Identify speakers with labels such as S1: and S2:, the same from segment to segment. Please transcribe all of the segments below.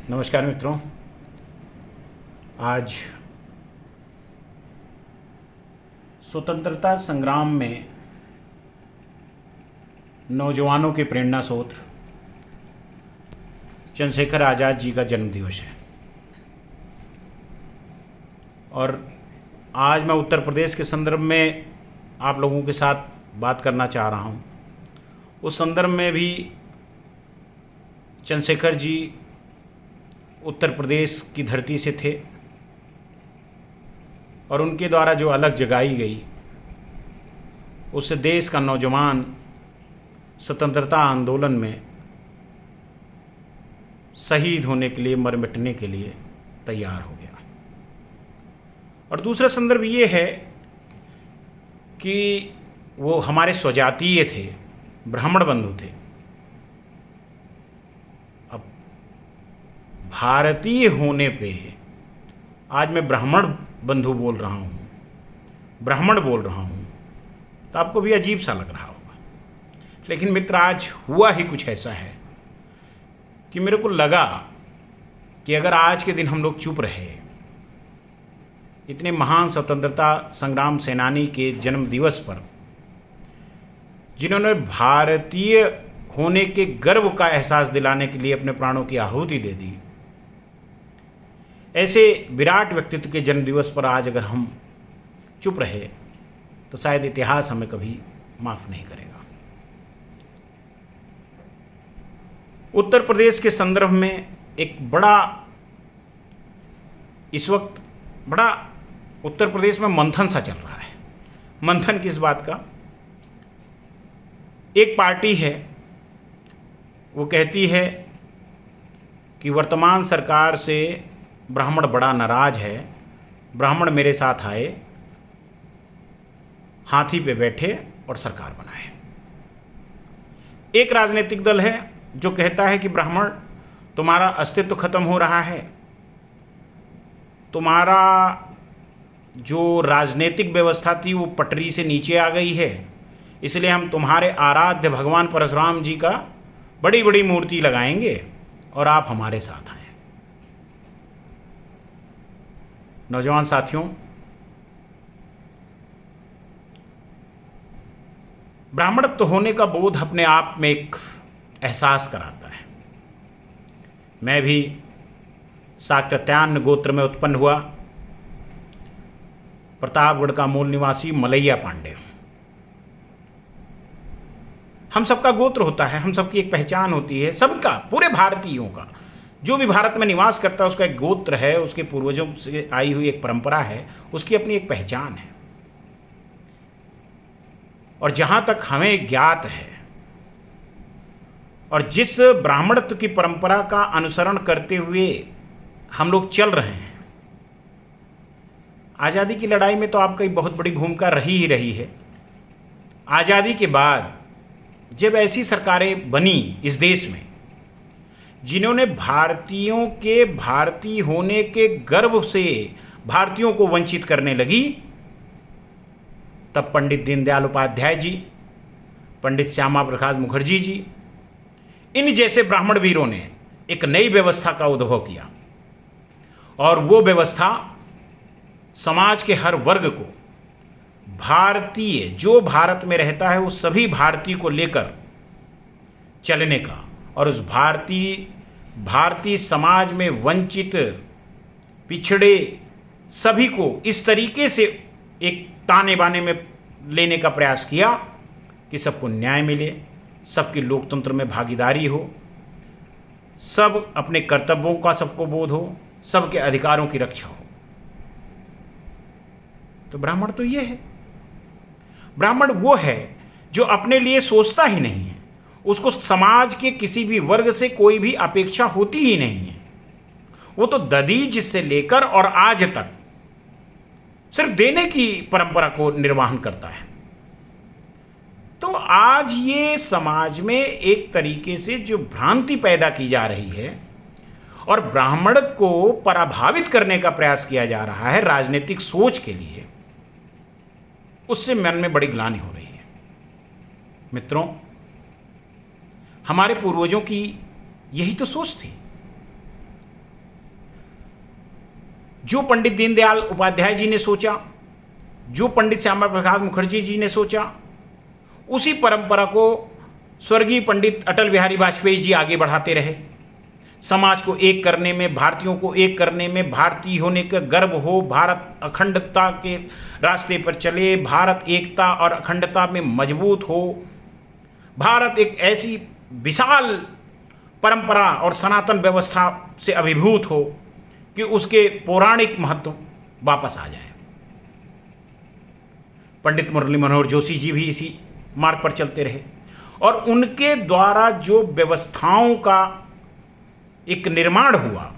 S1: नमस्कार मित्रों। आज स्वतंत्रता संग्राम में नौजवानों के प्रेरणा स्रोत चंद्रशेखर आज़ाद जी का जन्मदिवस है और आज मैं उत्तर प्रदेश के संदर्भ में आप लोगों के साथ बात करना चाह रहा हूँ। उस संदर्भ में भी चंद्रशेखर जी उत्तर प्रदेश की धरती से थे और उनके द्वारा जो अलग जगाई गई उससे देश का नौजवान स्वतंत्रता आंदोलन में शहीद होने के लिए, मर मिटने के लिए तैयार हो गया। और दूसरा संदर्भ ये है कि वो हमारे स्वजातीय थे, ब्राह्मण बंधु थे। अब भारतीय होने पे आज मैं ब्राह्मण बंधु बोल रहा हूँ, ब्राह्मण बोल रहा हूँ, तो आपको भी अजीब सा लग रहा होगा। लेकिन मित्र, आज हुआ ही कुछ ऐसा है कि मेरे को लगा कि अगर आज के दिन हम लोग चुप रहे, इतने महान स्वतंत्रता संग्राम सेनानी के जन्म दिवस पर, जिन्होंने भारतीय होने के गर्व का एहसास दिलाने के लिए अपने प्राणों की आहुति दे दी, ऐसे विराट व्यक्तित्व के जन्म दिवस पर आज अगर हम चुप रहे तो शायद इतिहास हमें कभी माफ नहीं करेगा। उत्तर प्रदेश के संदर्भ में एक इस वक्त बड़ा उत्तर प्रदेश में मंथन सा चल रहा है। मंथन किस बात का? एक पार्टी है, वो कहती है कि वर्तमान सरकार से ब्राह्मण बड़ा नाराज है, ब्राह्मण मेरे साथ आए, हाथी पे बैठे और सरकार बनाए। एक राजनीतिक दल है जो कहता है कि ब्राह्मण, तुम्हारा अस्तित्व खत्म हो रहा है, तुम्हारा जो राजनीतिक व्यवस्था थी वो पटरी से नीचे आ गई है, इसलिए हम तुम्हारे आराध्य भगवान परशुराम जी का बड़ी बड़ी मूर्ति लगाएंगे और आप हमारे साथ आए। नौजवान साथियों, ब्राह्मणत्व होने का बोध अपने आप में एक एहसास कराता है। मैं भी शाक्यत्यान गोत्र में उत्पन्न हुआ, प्रतापगढ़ का मूल निवासी मलैया पांडे। हम सबका गोत्र होता है, हम सबकी एक पहचान होती है, सबका, पूरे भारतीयों का, जो भी भारत में निवास करता है उसका एक गोत्र है, उसके पूर्वजों से आई हुई एक परंपरा है, उसकी अपनी एक पहचान है। और जहाँ तक हमें ज्ञात है और जिस ब्राह्मणत्व की परंपरा का अनुसरण करते हुए हम लोग चल रहे हैं, आज़ादी की लड़ाई में तो आपकी बहुत बड़ी भूमिका रही ही रही है। आज़ादी के बाद जब ऐसी सरकारें बनी इस देश में जिन्होंने भारतीयों के भारतीय होने के गर्व से भारतीयों को वंचित करने लगी, तब पंडित दीनदयाल उपाध्याय जी, पंडित श्यामा प्रसाद मुखर्जी जी, इन जैसे ब्राह्मण वीरों ने एक नई व्यवस्था का उद्भव किया और वो व्यवस्था समाज के हर वर्ग को, भारतीय, जो भारत में रहता है उस सभी भारतीय को लेकर चलने का और उस भारतीय समाज में वंचित, पिछड़े सभी को इस तरीके से एक ताने बाने में लेने का प्रयास किया कि सबको न्याय मिले, सबकी लोकतंत्र में भागीदारी हो, सब अपने कर्तव्यों का सबको बोध हो, सबके अधिकारों की रक्षा हो। तो ब्राह्मण तो ये है, ब्राह्मण वो है जो अपने लिए सोचता ही नहीं है, उसको समाज के किसी भी वर्ग से कोई भी अपेक्षा होती ही नहीं है। वो तो ददीज से लेकर और आज तक सिर्फ देने की परंपरा को निर्वहन करता है। तो आज ये समाज में एक तरीके से जो भ्रांति पैदा की जा रही है और ब्राह्मण को पराभावित करने का प्रयास किया जा रहा है राजनीतिक सोच के लिए, उससे मन में बड़ी ग्लानि हो रही है। मित्रों, हमारे पूर्वजों की यही तो सोच थी। जो पंडित दीनदयाल उपाध्याय जी ने सोचा, जो पंडित श्यामा प्रसाद मुखर्जी जी ने सोचा, उसी परंपरा को स्वर्गीय पंडित अटल बिहारी वाजपेयी जी आगे बढ़ाते रहे। समाज को एक करने में, भारतीयों को एक करने में, भारतीय होने का गर्व हो, भारत अखंडता के रास्ते पर चले, भारत एकता और अखंडता में मजबूत हो, भारत एक ऐसी विशाल परंपरा और सनातन व्यवस्था से अभिभूत हो कि उसके पौराणिक महत्व वापस आ जाए। पंडित मुरली मनोहर जोशी जी भी इसी मार्ग पर चलते रहे और उनके द्वारा जो व्यवस्थाओं का एक निर्माण हुआ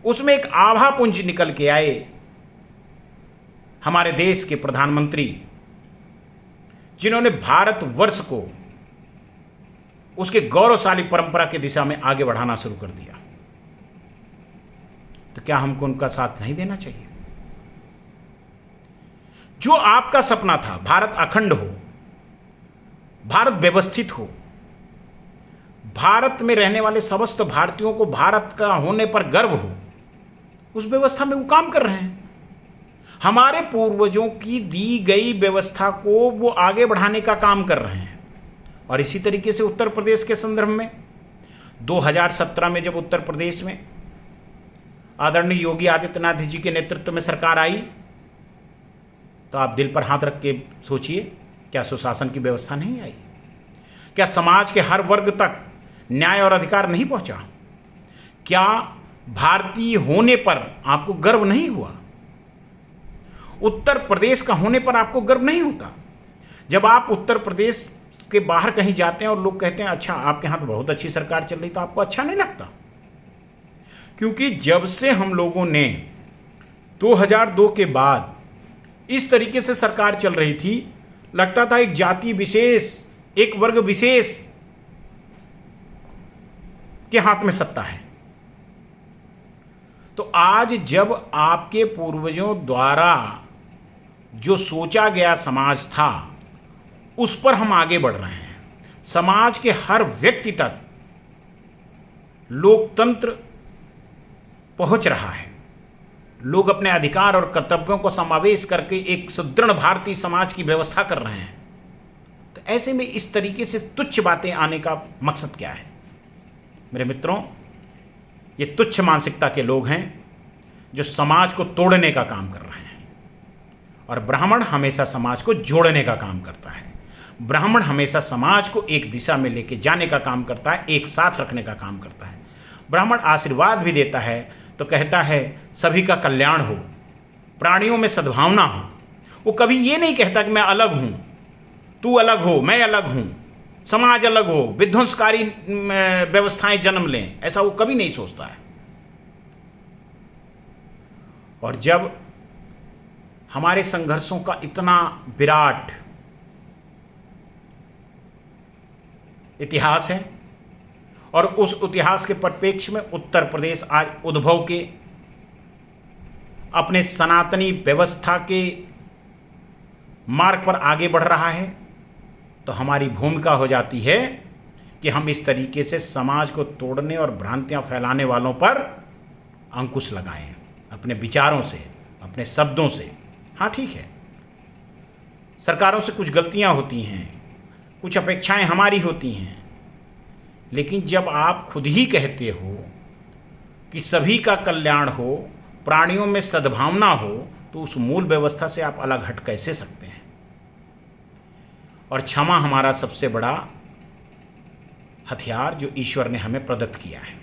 S1: उसमें एक आभापुंज निकल के आए हमारे देश के प्रधानमंत्री, जिन्होंने भारतवर्ष को उसके गौरवशाली परंपरा की दिशा में आगे बढ़ाना शुरू कर दिया। तो क्या हमको उनका साथ नहीं देना चाहिए? जो आपका सपना था, भारत अखंड हो, भारत व्यवस्थित हो, भारत में रहने वाले समस्त भारतीयों को भारत का होने पर गर्व हो, उस व्यवस्था में वो काम कर रहे हैं। हमारे पूर्वजों की दी गई व्यवस्था को वो आगे बढ़ाने का काम कर रहे हैं। और इसी तरीके से उत्तर प्रदेश के संदर्भ में 2017 में जब उत्तर प्रदेश में आदरणीय योगी आदित्यनाथ जी के नेतृत्व में सरकार आई, तो आप दिल पर हाथ रख के सोचिए, क्या सुशासन की व्यवस्था नहीं आई? क्या समाज के हर वर्ग तक न्याय और अधिकार नहीं पहुंचा? क्या भारतीय होने पर आपको गर्व नहीं हुआ? उत्तर प्रदेश का होने पर आपको गर्व नहीं होता? जब आप उत्तर प्रदेश के बाहर कहीं जाते हैं और लोग कहते हैं अच्छा आपके यहाँ तो बहुत अच्छी सरकार चल रही, तो आपको अच्छा नहीं लगता? क्योंकि जब से हम लोगों ने 2002 के बाद इस तरीके से सरकार चल रही थी, लगता था एक जाति विशेष, एक वर्ग विशेष के हाथ में सत्ता है। तो आज जब आपके पूर्वजों द्वारा जो सोचा गया समाज था, उस पर हम आगे बढ़ रहे हैं। समाज के हर व्यक्ति तक लोकतंत्र पहुंच रहा है। लोग अपने अधिकार और कर्तव्यों को समावेश करके एक सुदृढ़ भारतीय समाज की व्यवस्था कर रहे हैं। तो ऐसे में इस तरीके से तुच्छ बातें आने का मकसद क्या है? मेरे मित्रों, ये तुच्छ मानसिकता के लोग हैं जो समाज को तोड़ने का काम कर रहे हैं। और ब्राह्मण हमेशा समाज को जोड़ने का काम करता है। ब्राह्मण हमेशा समाज को एक दिशा में लेके जाने का काम करता है, एक साथ रखने का काम करता है। ब्राह्मण आशीर्वाद भी देता है तो कहता है सभी का कल्याण हो, प्राणियों में सद्भावना हो। वो कभी ये नहीं कहता कि मैं अलग हूँ, तू अलग हो, मैं अलग हूँ, समाज अलग हो, विध्वंसकारी व्यवस्थाएं जन्म लें, ऐसा वो कभी नहीं सोचता है। और जब हमारे संघर्षों का इतना विराट इतिहास है और उस इतिहास के परिप्रेक्ष्य में उत्तर प्रदेश आज उद्भव के अपने सनातनी व्यवस्था के मार्ग पर आगे बढ़ रहा है, तो हमारी भूमिका हो जाती है कि हम इस तरीके से समाज को तोड़ने और भ्रांतियां फैलाने वालों पर अंकुश लगाएं, अपने विचारों से, अपने शब्दों से। हाँ ठीक है, सरकारों से कुछ गलतियां होती हैं, कुछ अपेक्षाएं हमारी होती हैं, लेकिन जब आप खुद ही कहते हो कि सभी का कल्याण हो, प्राणियों में सद्भावना हो, तो उस मूल व्यवस्था से आप अलग हट कैसे सकते हैं? और क्षमा हमारा सबसे बड़ा हथियार जो ईश्वर ने हमें प्रदत्त किया है।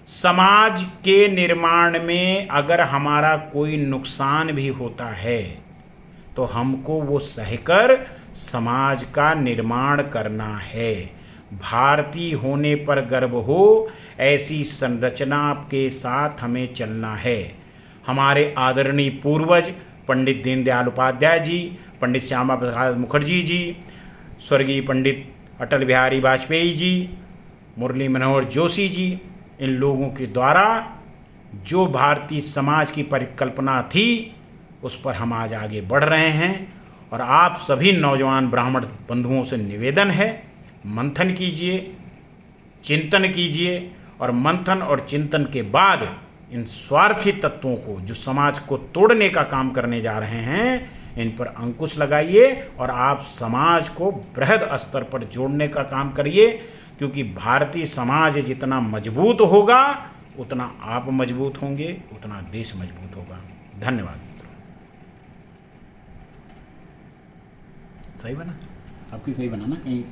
S1: समाज के निर्माण में अगर हमारा कोई नुकसान भी होता है तो हमको वो सहकर समाज का निर्माण करना है। भारतीय होने पर गर्व हो, ऐसी संरचना के साथ हमें चलना है। हमारे आदरणीय पूर्वज पंडित दीनदयाल उपाध्याय जी, पंडित श्यामा प्रसाद मुखर्जी जी, स्वर्गीय पंडित अटल बिहारी वाजपेयी जी, मुरली मनोहर जोशी जी, इन लोगों के द्वारा जो भारतीय समाज की परिकल्पना थी उस पर हम आज आगे बढ़ रहे हैं। और आप सभी नौजवान ब्राह्मण बंधुओं से निवेदन है, मंथन कीजिए, चिंतन कीजिए और मंथन और चिंतन के बाद इन स्वार्थी तत्वों को जो समाज को तोड़ने का काम करने जा रहे हैं, इन पर अंकुश लगाइए और आप समाज को बृहद स्तर पर जोड़ने का काम करिए, क्योंकि भारतीय समाज जितना मजबूत होगा उतना आप मजबूत होंगे, उतना देश मजबूत होगा। धन्यवाद मित्रों। सही बना? आपकी सही बना ना? कहीं